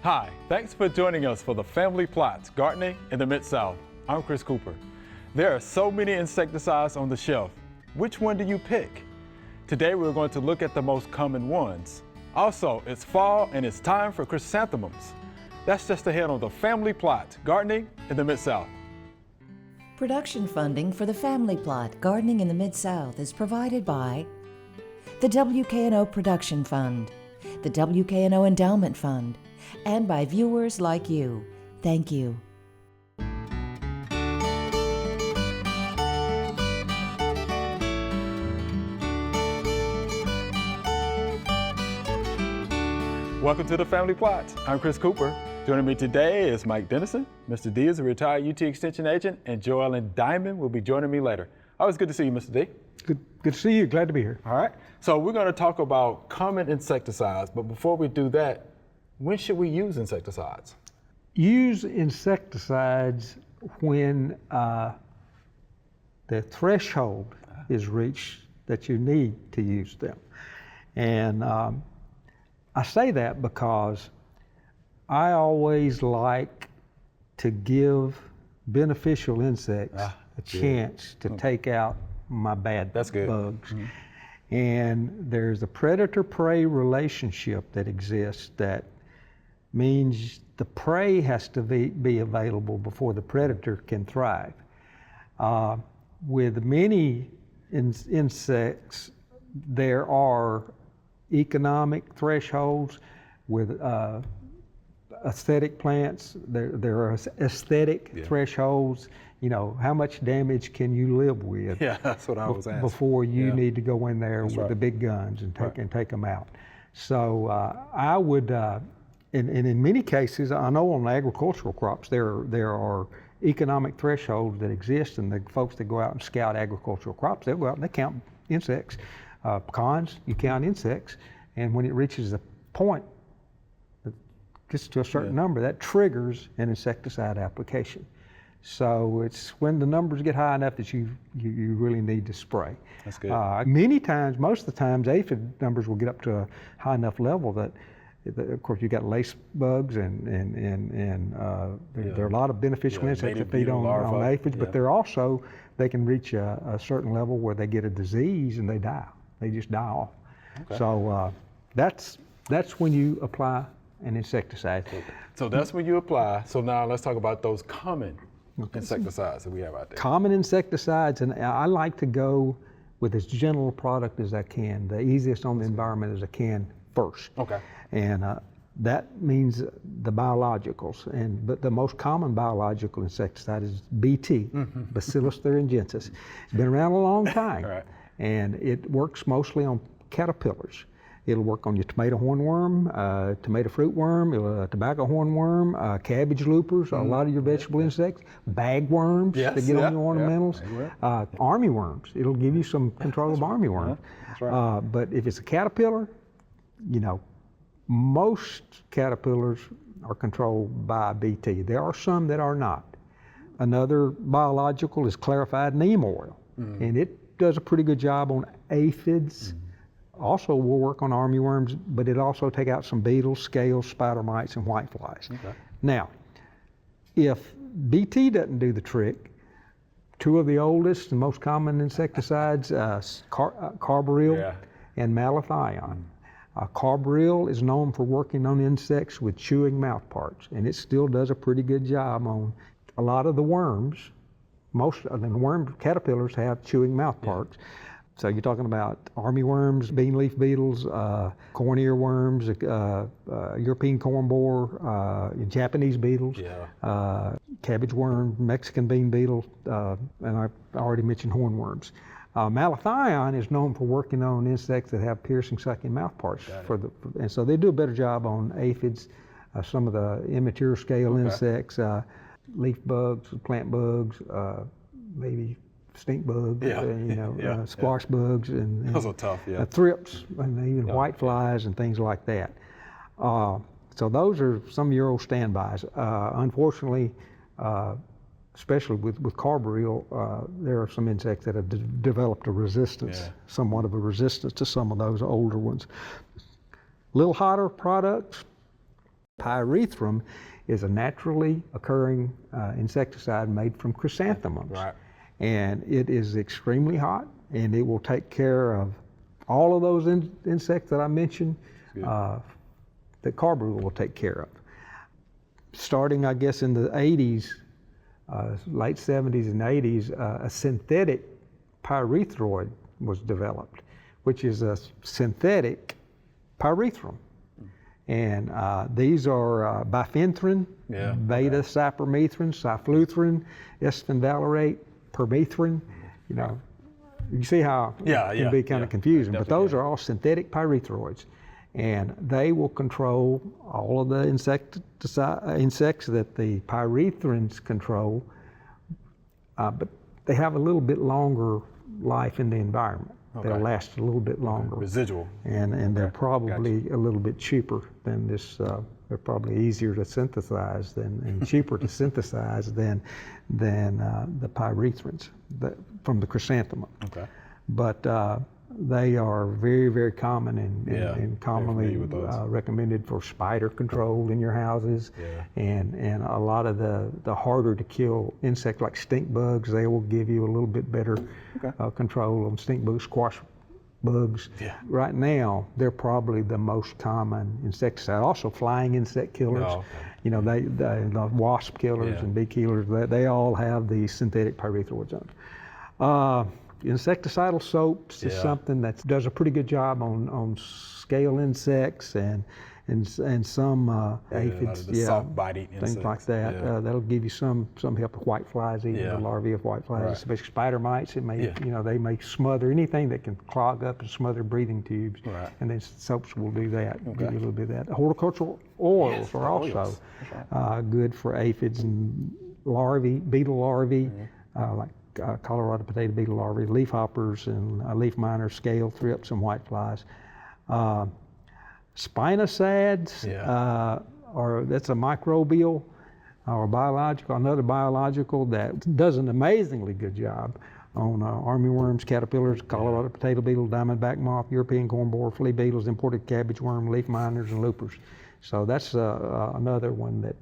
Hi, thanks for joining us for the Family Plots, Gardening in the Mid-South. I'm Chris Cooper. There are so many insecticides on the shelf. Which one do you pick? Today we're going to look at the most common ones. Also, it's fall and it's time for chrysanthemums. That's just ahead on the Family Plot, Gardening in the Mid-South. Production funding for the Family Plot, Gardening in the Mid-South is provided by the WKNO Production Fund, the WKNO Endowment Fund, and by viewers like you. Thank you. Welcome to the Family Plot. I'm Chris Cooper. Joining me today is Mike Dennison. Mr. D is a retired UT Extension agent, and Joel and Diamond will be joining me later. Always good to see you, Mr. D. Good to see you. Glad to be here. All right. So we're going to talk about common insecticides, but before we do that, when should we use insecticides? Use insecticides when the threshold is reached that you need to use them. And I say that because I always like to give beneficial insects a chance to take out my bad bugs. Mm-hmm. And there's a predator-prey relationship that exists that means the prey has to be available before the predator can thrive. With many insects, there are economic thresholds. With aesthetic plants, there are aesthetic thresholds. You know, how much damage can you live with? Yeah, that's what I was asking. Before you need to go in there with the big guns and take them out. So I would, and in many cases, I know on agricultural crops there are economic thresholds that exist, and the folks that go out and scout agricultural crops, they'll go out and they count insects. Pecans, you count insects, and when it reaches a point, it gets to a certain number, that triggers an insecticide application. So it's when the numbers get high enough that you really need to spray. That's good. Many times, most of the times, aphid numbers will get up to a high enough level that, of course, you got lace bugs and there are a lot of beneficial insects that feed on aphids, but they're also, they can reach a certain level where they get a disease and they die. They just die off. Okay. So that's when you apply an insecticide. So that's when you apply. So now let's talk about those common insecticides that we have out there. Common insecticides, and I like to go with as gentle a product as I can, the easiest on the environment as I can first. Okay. And that means the biologicals, but the most common biological insecticide is BT, Bacillus thuringiensis. It's been around a long time, Right. And it works mostly on caterpillars. It'll work on your tomato hornworm, tomato fruit worm, tobacco hornworm, cabbage loopers, a lot of your vegetable insects, bagworms that get on your ornamentals, army worms. It'll give you some control of army worms. That's right. But if it's a caterpillar, you know, most caterpillars are controlled by BT. There are some that are not. Another biological is clarified neem oil, and it does a pretty good job on aphids. Also will work on armyworms, but it also take out some beetles, scales, spider mites, and whiteflies. Okay. Now, if BT doesn't do the trick, two of the oldest and most common insecticides, carbaryl and malathion. Carbaryl is known for working on insects with chewing mouthparts, and it still does a pretty good job on a lot of the worms. Most of the worm caterpillars have chewing mouthparts. So you're talking about armyworms, bean leaf beetles, corn earworms, European corn borer, Japanese beetles, cabbage worm, Mexican bean beetle, and I already mentioned hornworms. Malathion is known for working on insects that have piercing, sucking mouthparts. And so they do a better job on aphids, some of the immature scale insects, leaf bugs, plant bugs, maybe stink bugs, squash bugs, and those are tough, thrips, and even whiteflies and things like that. So those are some of your old standbys. Unfortunately, especially with carbaryl, there are some insects that have developed a resistance, somewhat of a resistance to some of those older ones. Little hotter products, Pyrethrum is a naturally occurring insecticide made from chrysanthemums. Right. And it is extremely hot, and it will take care of all of those insects that I mentioned that carbaryl will take care of. Starting, I guess, in the 80s, late 70s and 80s, a synthetic pyrethroid was developed, which is a synthetic pyrethrum. And these are bifenthrin, beta-cypermethrin, cyfluthrin, esfenvalerate, permethrin. You know, you see how it can be kind of confusing, but those are all synthetic pyrethroids. And they will control all of the insects that the pyrethrins control, but they have a little bit longer life in the environment. Okay. They'll last a little bit longer. Residual. And they're probably a little bit cheaper than this. They're probably easier to synthesize and cheaper to synthesize than the pyrethrins from the chrysanthemum. Okay. But they are very, very common and commonly recommended for spider control in your houses. Yeah. And a lot of the harder to kill insects like stink bugs, they will give you a little bit better control on stink bugs, squash bugs. Yeah. Right now, they're probably the most common insecticide. Also flying insect killers. Oh, okay. You know, the wasp killers and bee killers, they all have the synthetic pyrethroids on them. Insecticidal soaps is something that does a pretty good job on scale insects and some aphids, soft-bite things insects. Like that. Yeah. That'll give you some help with white flies, even the larvae of white flies, especially spider mites. It may, they may smother anything that can clog up and smother breathing tubes. Right. And then soaps will do that. Give you a little bit of that. Horticultural oils are also good for aphids and larvae, beetle larvae, like Colorado potato beetle larvae, leafhoppers and leaf miners, scale thrips, and whiteflies. Spinosads, that's a microbial or biological, another biological that does an amazingly good job on armyworms, caterpillars, Colorado potato beetle, diamondback moth, European corn borer, flea beetles, imported cabbage worm, leaf miners, and loopers. So that's another one that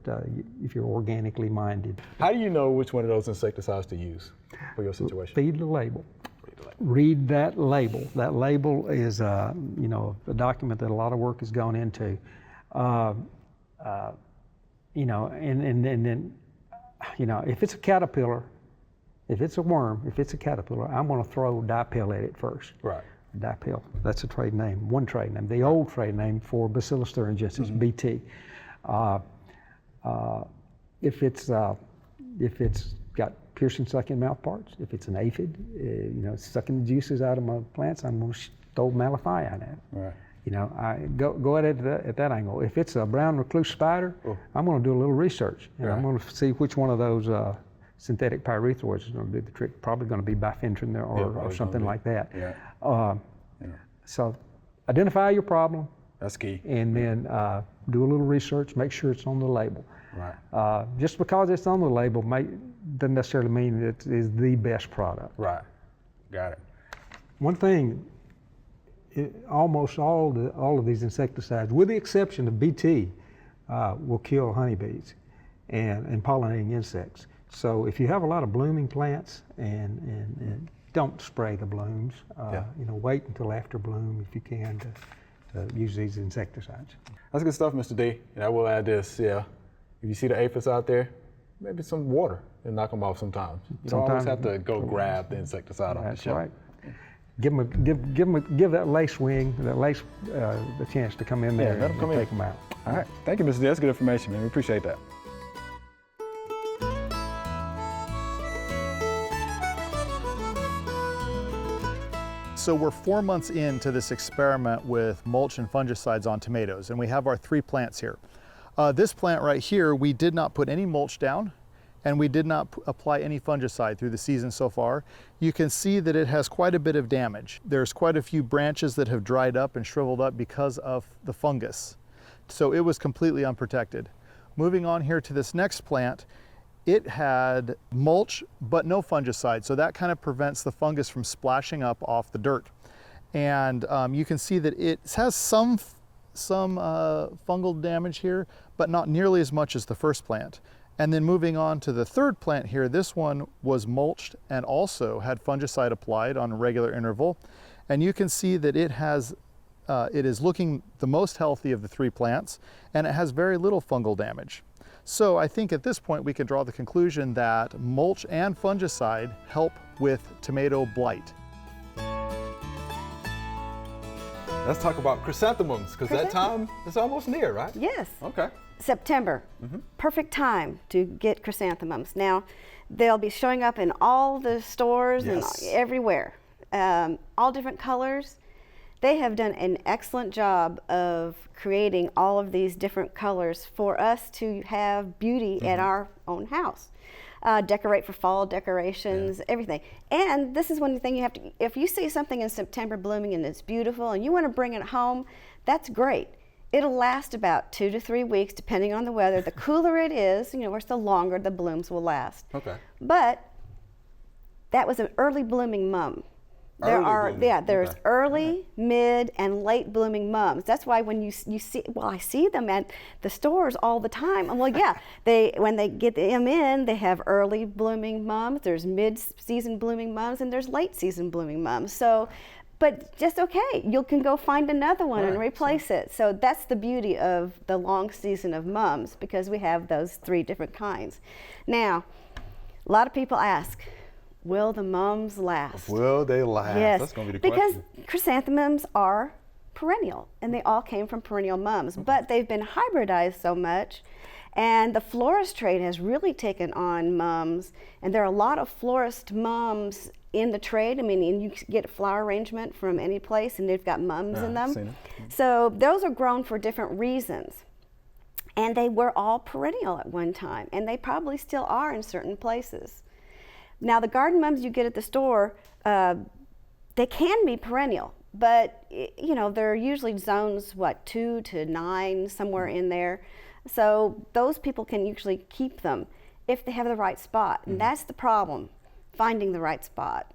if you're organically minded. How do you know which one of those insecticides to use for your situation? Read the label. Read that label. That label is, a document that a lot of work has gone into. And then, if it's a caterpillar, if it's a worm, if it's a caterpillar, I'm going to throw Dipel at it first. Right. Dipel, that's a trade name, one trade name. The old trade name for Bacillus thuringiensis, BT. If it's got piercing, sucking mouth parts, if it's an aphid, sucking the juices out of my plants, I'm going to throw malathion at it. Right. I go at it at that angle. If it's a brown recluse spider, I'm going to do a little research, and I'm going to see which one of those synthetic pyrethroids is going to do the trick. Probably going to be bifenthrin there or something like that. Yeah. So identify your problem. That's key. And then do a little research, make sure it's on the label. Right. Just because it's on the label doesn't necessarily mean it is the best product. Right. Got it. One thing, almost all of these insecticides, with the exception of BT, will kill honeybees and pollinating insects. So if you have a lot of blooming plants and don't spray the blooms, wait until after bloom if you can to use these insecticides. That's good stuff, Mr. D. And I will add this, if you see the aphids out there, maybe some water and knock them off sometimes. You don't always have to go grab the insecticide off the shelf. That's right. Give that lace wing, the chance to come in there and take them out. All right. Thank you, Mr. D. That's good information, man. We appreciate that. So we're 4 months into this experiment with mulch and fungicides on tomatoes, and we have our 3 plants here. This plant right here, we did not put any mulch down, and we did not apply any fungicide through the season so far. You can see that it has quite a bit of damage. There's quite a few branches that have dried up and shriveled up because of the fungus. So it was completely unprotected. Moving on here to this next plant, it had mulch but no fungicide, so that kind of prevents the fungus from splashing up off the dirt. And you can see that it has some fungal damage here, but not nearly as much as the first plant. And then moving on to the third plant here, this one was mulched and also had fungicide applied on a regular interval. And you can see that it is looking the most healthy of the three plants, and it has very little fungal damage. So I think at this point we can draw the conclusion that mulch and fungicide help with tomato blight. Let's talk about chrysanthemums, because that time is almost near, right? Yes. Okay. September, perfect time to get chrysanthemums. Now, they'll be showing up in all the stores Yes. and everywhere, all different colors. They have done an excellent job of creating all of these different colors for us to have beauty at our own house. Decorate for fall decorations, everything. And this is one thing you have to, if you see something in September blooming and it's beautiful and you want to bring it home, that's great. It'll last about 2 to 3 weeks depending on the weather. The cooler it is, the longer the blooms will last. Okay. But that was an early blooming mum. There's Okay. early, mid, and late blooming mums. That's why when you see, I see them at the stores all the time. Well, yeah, when they get them in, they have early blooming mums, there's mid-season blooming mums, and there's late season blooming mums. So, but just okay, you can go find another one and replace it. So that's the beauty of the long season of mums, because we have those 3 different kinds. Now, a lot of people ask, will the mums last? Will they last? Yes, That's going to be the because question. chrysanthemums are perennial, and they all came from perennial mums, but they've been hybridized so much, and the florist trade has really taken on mums, and there are a lot of florist mums in the trade. I mean, and you can get a flower arrangement from any place, and they've got mums in them. I've seen it. So those are grown for different reasons. And they were all perennial at one time, and they probably still are in certain places. Now, the garden mums you get at the store, they can be perennial, but they're usually zones, 2 to 9, somewhere in there. So those people can usually keep them if they have the right spot, and that's the problem, finding the right spot.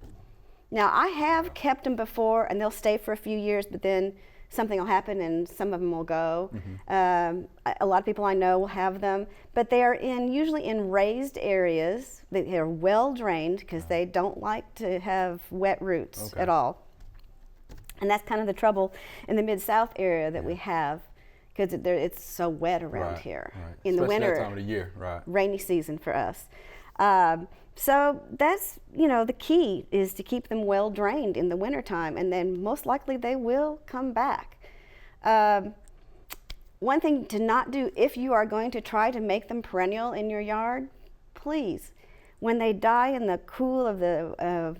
Now, I have kept them before, and they'll stay for a few years, but then something will happen and some of them will go. A lot of people I know will have them, but they are usually in raised areas. They are well drained because they don't like to have wet roots at all. And that's kind of the trouble in the Mid-South area that we have, because it's so wet around here. In the winter, that time of the year, rainy season for us. So that's, the key is to keep them well drained in the wintertime, and then most likely they will come back. One thing to not do if you are going to try to make them perennial in your yard, please, when they die in the cool of the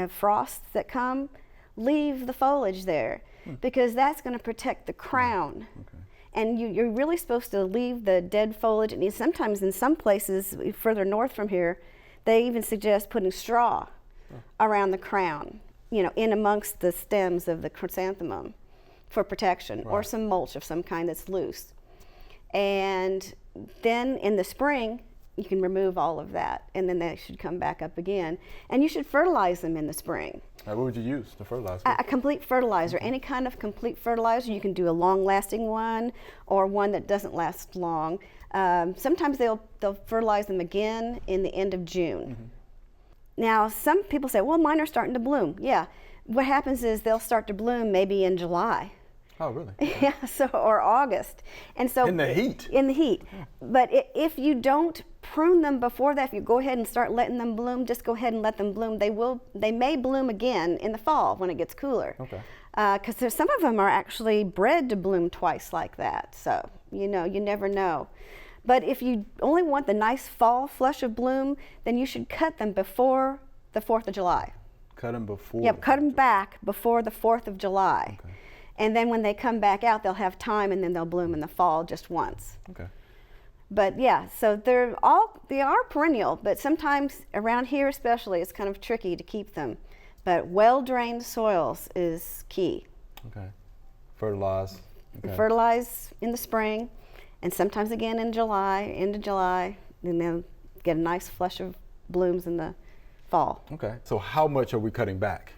frosts that come, leave the foliage there, because that's going to protect the crown. And you're really supposed to leave the dead foliage, and sometimes in some places further north from here, they even suggest putting straw around the crown, in amongst the stems of the chrysanthemum for protection, or some mulch of some kind that's loose. And then in the spring, you can remove all of that, and then they should come back up again. And you should fertilize them in the spring. What would you use to fertilize? A complete fertilizer, any kind of complete fertilizer. You can do a long-lasting one or one that doesn't last long. Sometimes they'll fertilize them again in the end of June. Now, some people say, well, mine are starting to bloom. Yeah, what happens is they'll start to bloom maybe in July. Oh, really? Yeah, or August. And so in the heat. In the heat. But if you don't prune them before that, if you go ahead and start letting them bloom, just go ahead and let them bloom. They may bloom again in the fall when it gets cooler. Okay. Because some of them are actually bred to bloom twice like that. So, you never know. But if you only want the nice fall flush of bloom, then you should cut them before the 4th of July. Cut them before? Yep, cut them back before the 4th of July. Okay. And then when they come back out, they'll have time, and then they'll bloom in the fall just once. Okay. But yeah, so they are perennial, but sometimes around here especially, it's kind of tricky to keep them. But well-drained soils is key. Okay. Fertilize. Okay. Fertilize in the spring, and sometimes again in July, end of July, and then get a nice flush of blooms in the fall. Okay. So how much are we cutting back?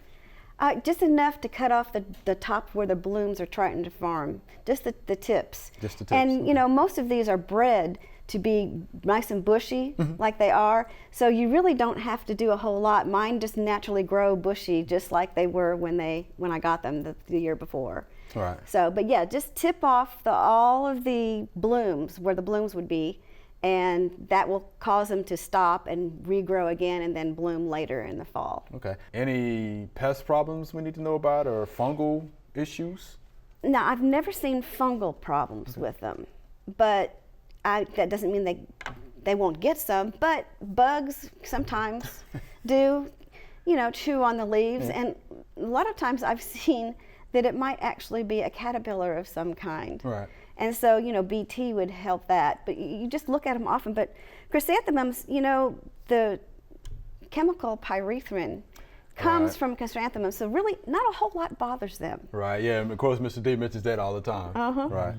Just enough to cut off the top where the blooms are trying to form, just the tips. Just the tips, And you know, most of these are bred to be nice and bushy like they are, so you really don't have to do a whole lot. Mine just naturally grow bushy just like they were when I got them the year before. Right. So, but yeah, just tip off all of the blooms where the blooms would be, and that will cause them to stop and regrow again and then bloom later in the fall. Okay. Any pest problems we need to know about or fungal issues? Now, I've never seen fungal problems with them, but that doesn't mean they won't get some, but bugs sometimes do, you know, chew on the leaves, and a lot of times I've seen that it might actually be a caterpillar of some kind. Right. And so, you know, BT would help that, but you just look at them often. But chrysanthemums, you know, the chemical pyrethrin comes Right. from chrysanthemums, so really not a whole lot bothers them. Right, yeah, and of course Mr. D mentions that all the time. Right.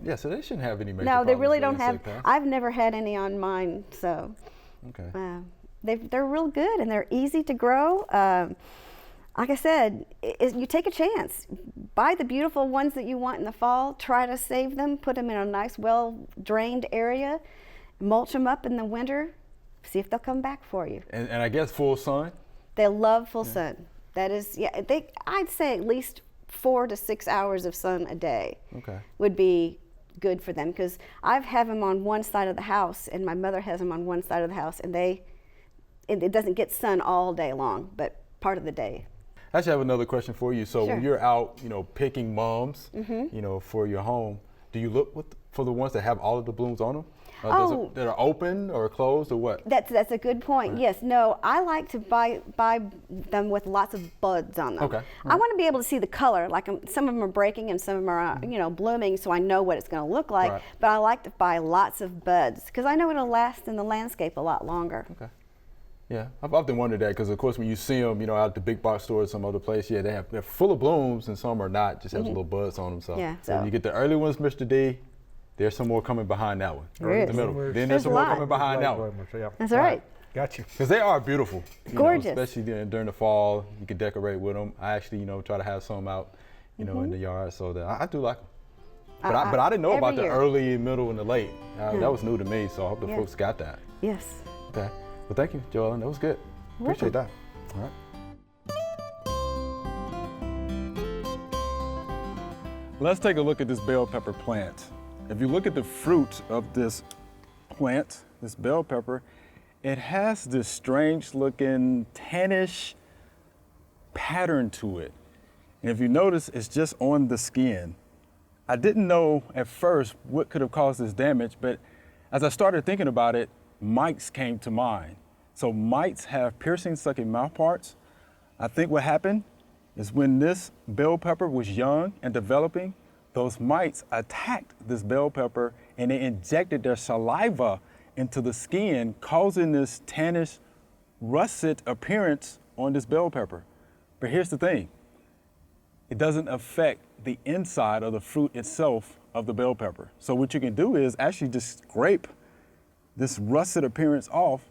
Yeah, so they shouldn't have any major No, they problems really with don't have. insect pests. I've never had any on mine, so Okay. they're real good and they're easy to grow. Like I said, you take a chance. Buy the beautiful ones that you want in the fall. Try to save them. Put them in a nice, well-drained area. Mulch them up in the winter. See if they'll come back for you. And I guess full sun? They love full sun. That is, yeah. I'd say at least 4 to 6 hours of sun a day Okay. would be good for them, because I have them on one side of the house and my mother has them on one side of the house, and it doesn't get sun all day long, but part of the day. I actually have another question for you. So when Sure. you're out, you know, picking mums, you know, for your home, do you look for the ones that have all of the blooms on them? That are open or closed or what? That's a good point. Yes. No, I like to buy them with lots of buds on them. Okay. I want to be able to see the color. Like some of them are breaking and some of them are you know, blooming, so I know what it's going to look like. Right. But I like to buy lots of buds because I know it'll last in the landscape a lot longer. Okay. Yeah, I've often wondered that because, of course, when you see them, you know, out at the big box stores, some other place, yeah, they're full of blooms and some are not, just have little buds on them. So, Yeah, so so- you get the early ones, Mr. D. There's some more coming behind that one. There Right in is. the middle. There's Then There's there's some a more lot. coming behind that one. That's right. Got you. Because they are beautiful. You know, Gorgeous. especially during the fall, you can decorate with them. I actually, you know, try to have some out, you know, in the yard. So that I do like them. But I didn't know every about the year. early, middle, and the late. That was new to me. So I hope the Yeah. folks got that. Yes. Okay. Well, thank you, Joellen. That was good. Appreciate that. All right. Let's take a look at this bell pepper plant. If you look at the fruit of this plant, this bell pepper, it has this strange looking tannish pattern to it. And if you notice, it's just on the skin. I didn't know at first what could have caused this damage, but as I started thinking about it, mites came to mind. So mites have piercing, sucking mouth parts. I think what happened is when this bell pepper was young and developing, those mites attacked this bell pepper and they injected their saliva into the skin, causing this tannish, russet appearance on this bell pepper. But here's the thing, it doesn't affect the inside of the fruit itself of the bell pepper. So what you can do is actually just scrape this russet appearance off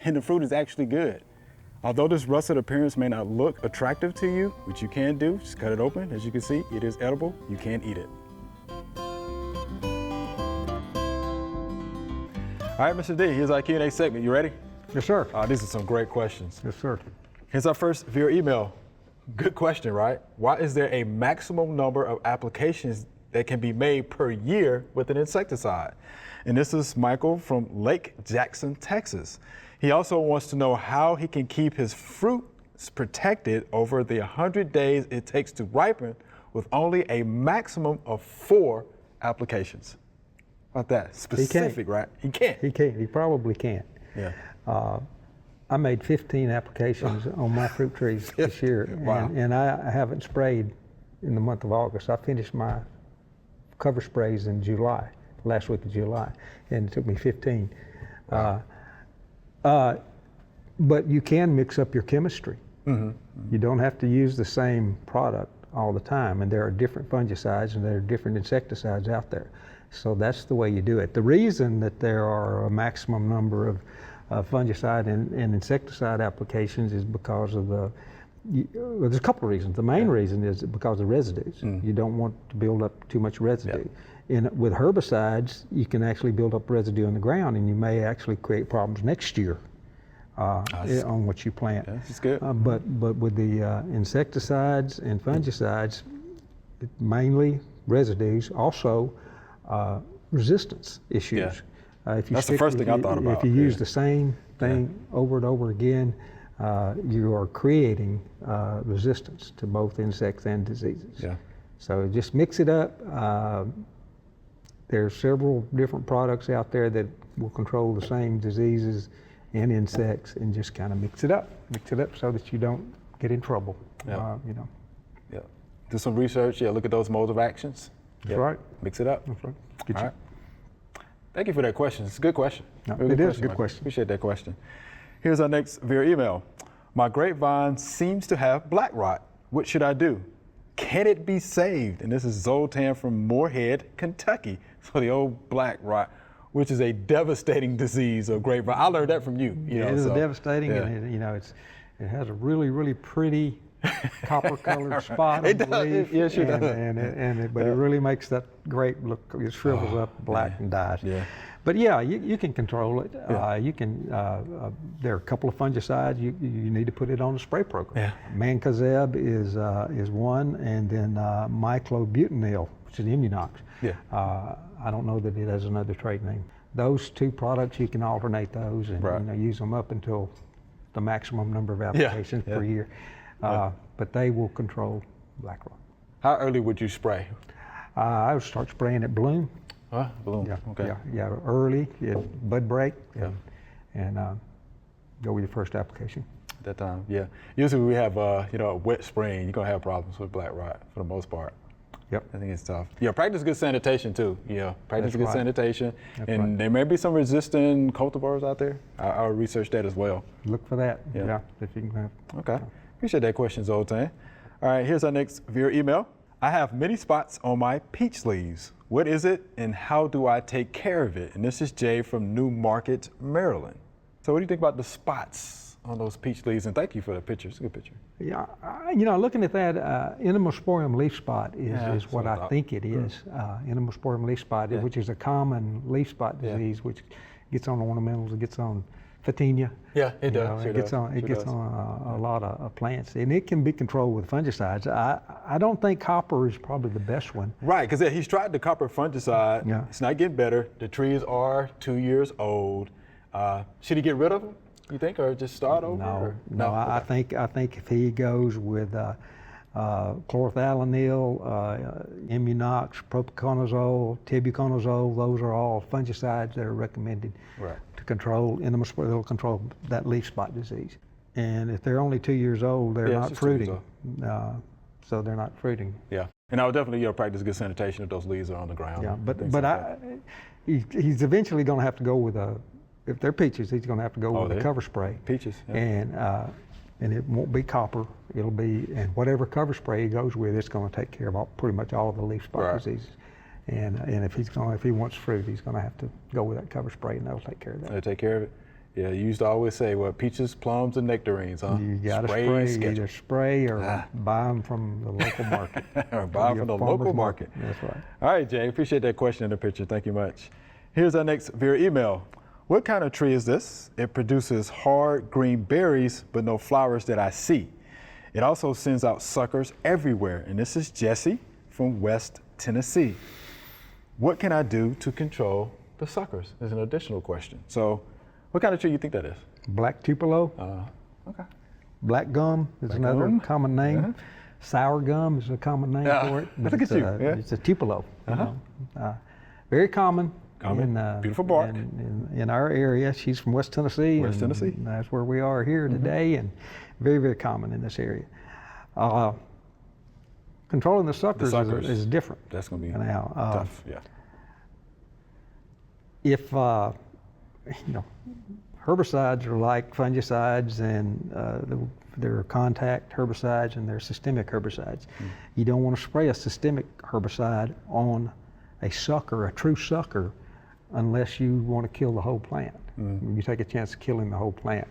and the fruit is actually good. Although this russet appearance may not look attractive to you, which you can do, just cut it open. As you can see, it is edible. You can eat it. All right, Mr. D, here's our Q&A segment. You ready? Yes, sir. These are some great questions. Yes, sir. Here's our first viewer email. Good question, right? Why is there a maximum number of applications that can be made per year with an insecticide? And this is Michael from Lake Jackson, Texas. He also wants to know how he can keep his fruits protected over the 100 days it takes to ripen with only a maximum of 4 applications. How about that? Specific, right? He can't. He can't. He probably can't. Yeah. I made 15 applications on my fruit trees this year, Wow. and I haven't sprayed in the month of August. I finished my cover sprays in July, last week of July, and it took me 15. Wow. But you can mix up your chemistry. Mm-hmm. You don't have to use the same product all the time, and there are different fungicides and there are different insecticides out there. So that's the way you do it. The reason that there are a maximum number of fungicide and insecticide applications is because of well, there's a couple of reasons. The main reason is because of residues. You don't want to build up too much residue. With herbicides, you can actually build up residue in the ground, and you may actually create problems next year on what you plant. That's good. But with the insecticides and fungicides, mainly residues, also resistance issues. If you That's the first thing I thought about. If you use the same thing over and over again, you are creating resistance to both insects and diseases. Yeah. So just mix it up. There's several different products out there that will control the same diseases and insects, and just kind of mix it up. Mix it up so that you don't get in trouble. Yeah. You know. Yeah. Do some research. Yeah. Look at those modes of actions. That's right. Mix it up. That's right. Get All you. right. Thank you for that question. It's a good question. No, Really it is a good Michael. question. Appreciate that question. Here's our next via email. My grapevine seems to have black rot. What should I do? Can it be saved? And this is Zoltan from Moorhead, Kentucky. So the old black rot, which is a devastating disease of grapevine. I learned that from you. It is devastating, and it has a really, really pretty copper-colored spot on the leaf. Yes, it does. But it really makes that grape look, it shrivels up black and dies. Yeah. But yeah, you can control it. You can. There are a couple of fungicides. You need to put it on the spray program. Yeah. Mancozeb is one, and then myclobutanil, which is Immunox. Yeah. I don't know that it has another trade name. Those two products, you can alternate those and use them up until the maximum number of applications per year. But they will control black rot. How early would you spray? I would start spraying at bloom. Bloom. Yeah, Okay. yeah, early, bud break, and go with your first application. At that time, yeah. Usually we have, a wet spring. You're gonna have problems with black rot for the most part. Yep. I think it's tough. Yeah, practice good sanitation too. Yeah, practice That's good right. sanitation. That's and right. there may be some resistant cultivars out there. I'll research that as well. Look for that. Yeah. If you can have. Okay. Appreciate that question, Zoltan. All right, here's our next via email. I have many spots on my peach leaves. What is it and how do I take care of it? And this is Jay from New Market, Maryland. So what do you think about the spots on those peach leaves? And thank you for the picture. It's a good picture. Yeah, looking at that, Entomosporium leaf spot is what I think it is. Entomosporium leaf spot, which is a common leaf spot disease, which gets on ornamentals, it gets on Photinia. Yeah, it does. It gets on a lot of plants, and it can be controlled with fungicides. I don't think copper is probably the best one. Right, because he's tried the copper fungicide. Yeah. It's not getting better. The trees are 2 years old. Should he get rid of them, you think, or just start over? No. I think if he goes with chlorothalonil, Immunox, propiconazole, tebuconazole, those are all fungicides that are recommended to control Entomosporium. They'll control that leaf spot disease. And if they're only 2 years old, they're not just 2 years fruiting. So they're not fruiting. Yeah, and I would definitely practice good sanitation if those leaves are on the ground. Yeah, but he's eventually going to have to go with if they're peaches, he's going to have to go with a cover spray. Peaches. Yeah. And it won't be copper. It'll be, and whatever cover spray he goes with, it's going to take care of pretty much all of the leaf spot diseases. And if he wants fruit, he's going to have to go with that cover spray, and that'll take care of that. They'll take care of it. Yeah, you used to always say, peaches, plums, and nectarines, huh? You got to spray, either spray or buy them from the local market. Or buy them from the local market. That's right. All right, Jay, appreciate that question in the picture. Thank you much. Here's our next via email. What kind of tree is this? It produces hard green berries, but no flowers that I see. It also sends out suckers everywhere. And this is Jesse from West Tennessee. What can I do to control the suckers? Is an additional question. So what kind of tree do you think that is? Black tupelo. Okay. Black gum is another gum. common name. Sour gum is a common name for it. But look at you. It's a tupelo. Very common. Beautiful bark. In our area. She's from West Tennessee. West Tennessee. And that's where we are here today, and very, very common in this area. Controlling the suckers is different. That's going to be now, tough. Yeah. If herbicides are like fungicides, and there are contact herbicides and there are systemic herbicides. You don't want to spray a systemic herbicide on a sucker, a true sucker, unless you want to kill the whole plant. You take a chance of killing the whole plant.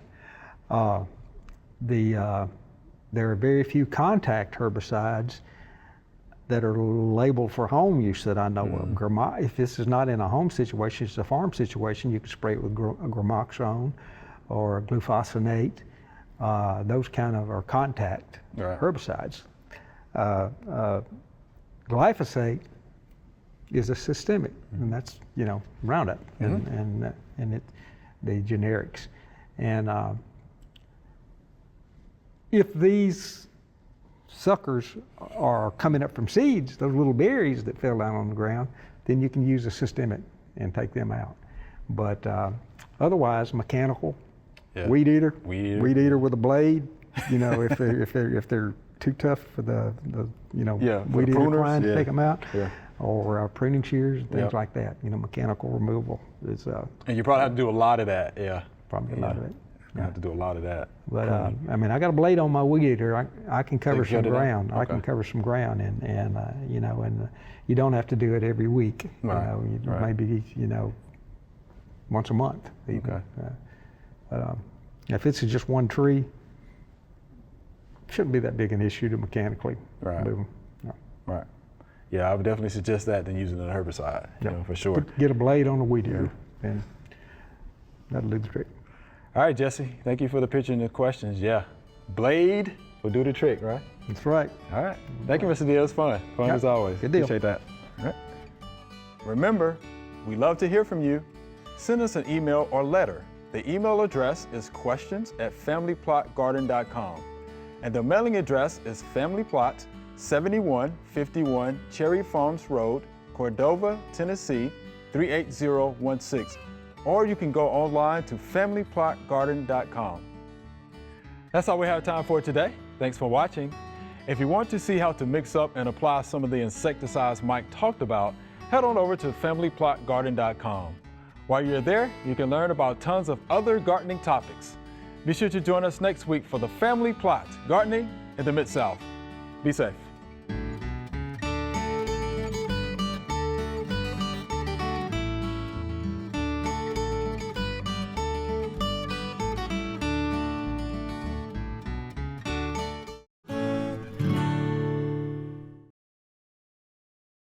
The There are very few contact herbicides that are labeled for home use that I know of. If this is not in a home situation, it's a farm situation, you can spray it with gramoxone or glufosinate. Those kind of are contact herbicides. Glyphosate is a systemic, and that's Roundup and the generics. And if these suckers are coming up from seeds, those little berries that fell down on the ground, then you can use a systemic and take them out. But otherwise, mechanical, weed eater with a blade. If they're too tough for the weed eater trying to take them out, or pruning shears and things like that. Mechanical removal is. And you probably have to do a lot of that. Probably a lot of it. You have to do a lot of that. But I got a blade on my weed eater. I can cover some ground. I can cover some ground, and you don't have to do it every week. Maybe once a month. Even. If it's just one tree, it shouldn't be that big an issue to mechanically move them. Right. Yeah, I would definitely suggest that than using a herbicide. For sure. Get a blade on a weed eater, and that'll do the trick. All right, Jesse, thank you for the picture and the questions. Blade will do the trick, right? That's right. All right. Thank you, Mr. Deal. It was fun. Fun as always. Good deal. Appreciate that. All right. Remember, we love to hear from you. Send us an email or letter. The email address is questions@familyplotgarden.com. And the mailing address is Family Plot, 7151 Cherry Farms Road, Cordova, Tennessee, 38016. Or you can go online to familyplotgarden.com. That's all we have time for today. Thanks for watching. If you want to see how to mix up and apply some of the insecticides Mike talked about, head on over to familyplotgarden.com. While you're there, you can learn about tons of other gardening topics. Be sure to join us next week for the Family Plot, Gardening in the Mid-South. Be safe.